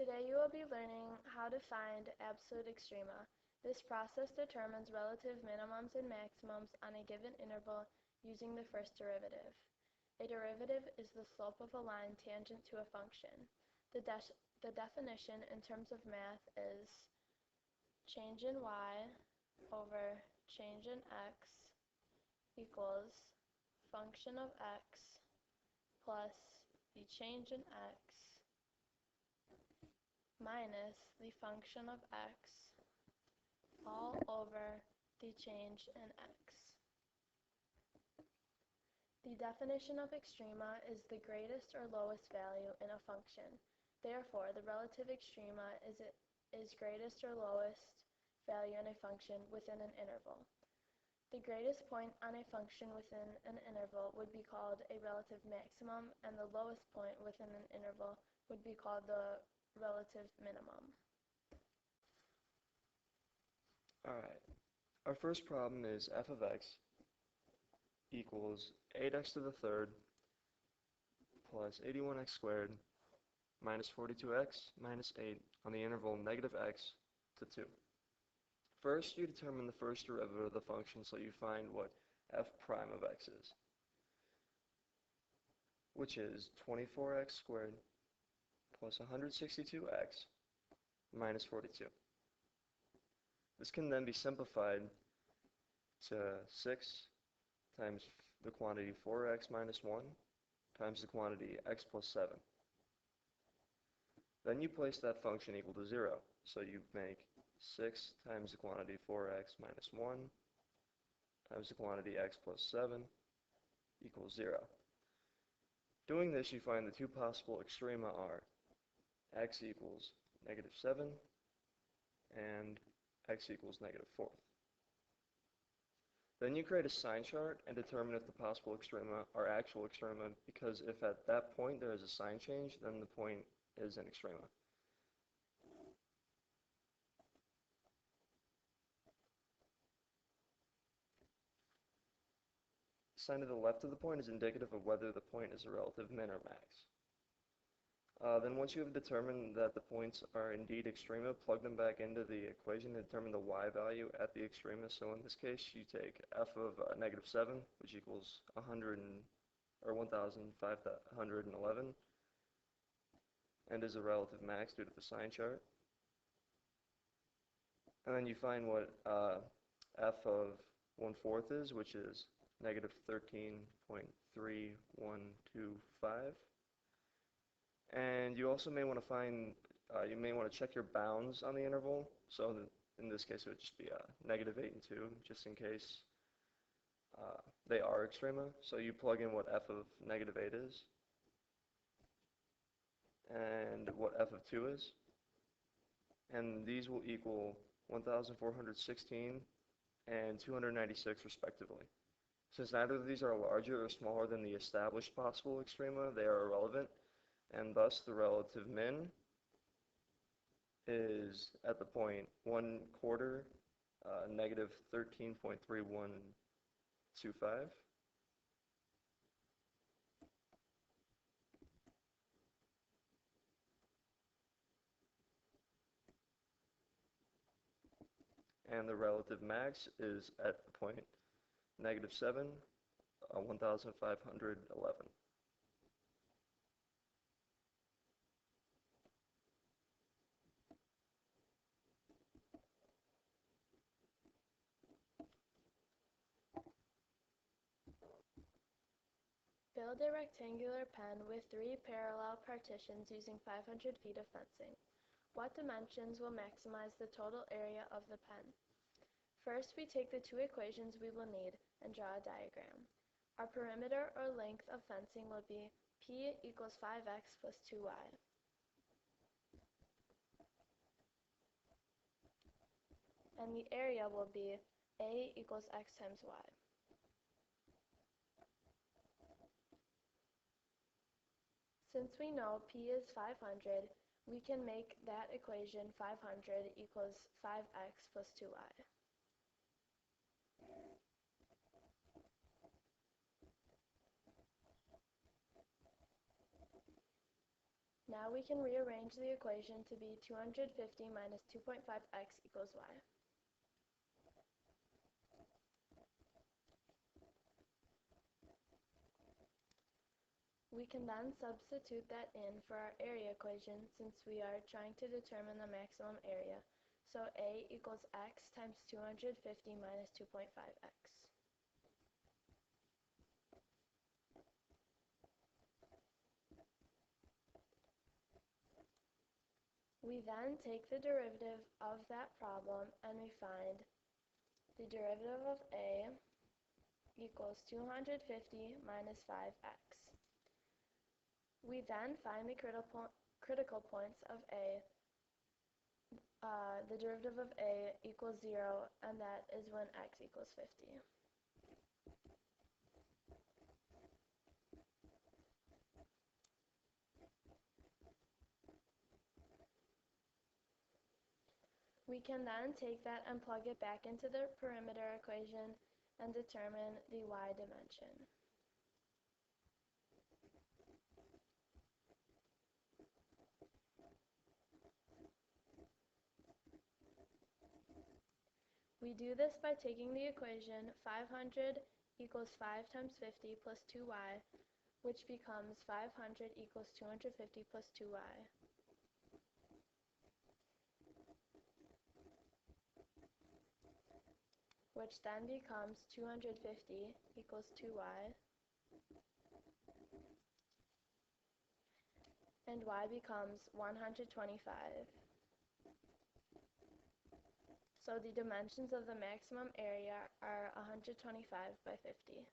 Today you will be learning how to find absolute extrema. This process determines relative minimums and maximums on a given interval using the first derivative. A derivative is the slope of a line tangent to a function. The definition in terms of math is change in y over change in x equals function of x plus the change in x minus the function of x all over the change in x. The definition of extrema is the greatest or lowest value in a function. Therefore, the relative extrema is greatest or lowest value in a function within an interval. The greatest point on a function within an interval would be called a relative maximum, and the lowest point within an interval would be called the relative minimum. Alright, our first problem is f of x equals 8x to the third plus 81x squared minus 42x minus 8 on the interval negative x to 2. First, you determine the first derivative of the function, so you find what f prime of x is, which is 24x squared plus 162x minus 42. This can then be simplified to 6 times the quantity 4x minus 1 times the quantity x plus 7. Then you place that function equal to 0, so you make 6 times the quantity 4x minus 1 times the quantity x plus 7 equals 0. Doing this, you find the two possible extrema are x equals negative 7 and x equals negative 4. Then you create a sign chart and determine if the possible extrema are actual extrema, because if at that point there is a sign change, then the point is an extrema. The sign to the left of the point is indicative of whether the point is a relative min or max. Then once you have determined that the points are indeed extrema, plug them back into the equation and determine the y value at the extrema. So in this case, you take f of negative 7, which equals 1,511, and is a relative max due to the sign chart. And then you find what f of 1/4 is, which is negative 13.3125. And you also may want to find, you may want to check your bounds on the interval. So in this case, it would just be negative 8 and 2, just in case they are extrema. So you plug in what f of negative 8 is, and what f of 2 is. And these will equal 1,416 and 296 respectively. Since neither of these are larger or smaller than the established possible extrema, they are irrelevant, and thus the relative min is at the point 1/4 negative 13.3125. And the relative max is at the point negative 7, 1,511. Build a rectangular pen with 3 parallel partitions using 500 feet of fencing. What dimensions will maximize the total area of the pen? First, we take the two equations we will need and draw a diagram. Our perimeter or length of fencing will be P equals 5x plus 2y. And the area will be A equals x times y. Since we know P is 500, we can make that equation 500 equals 5x plus 2y. Now we can rearrange the equation to be 250 minus 2.5x equals y. We can then substitute that in for our area equation since we are trying to determine the maximum area. So A equals x times 250 minus 2.5x. We then take the derivative of that problem and we find the derivative of A equals 250 minus 5x. We then find the critical points of A. The derivative of A equals 0, and that is when x equals 50. We can then take that and plug it back into the perimeter equation and determine the y dimension. We do this by taking the equation 500 equals 5 times 50 plus 2y, which becomes 500 equals 250 plus 2y. Which then becomes 250 equals 2y, and y becomes 125. So the dimensions of the maximum area are 125 by 50.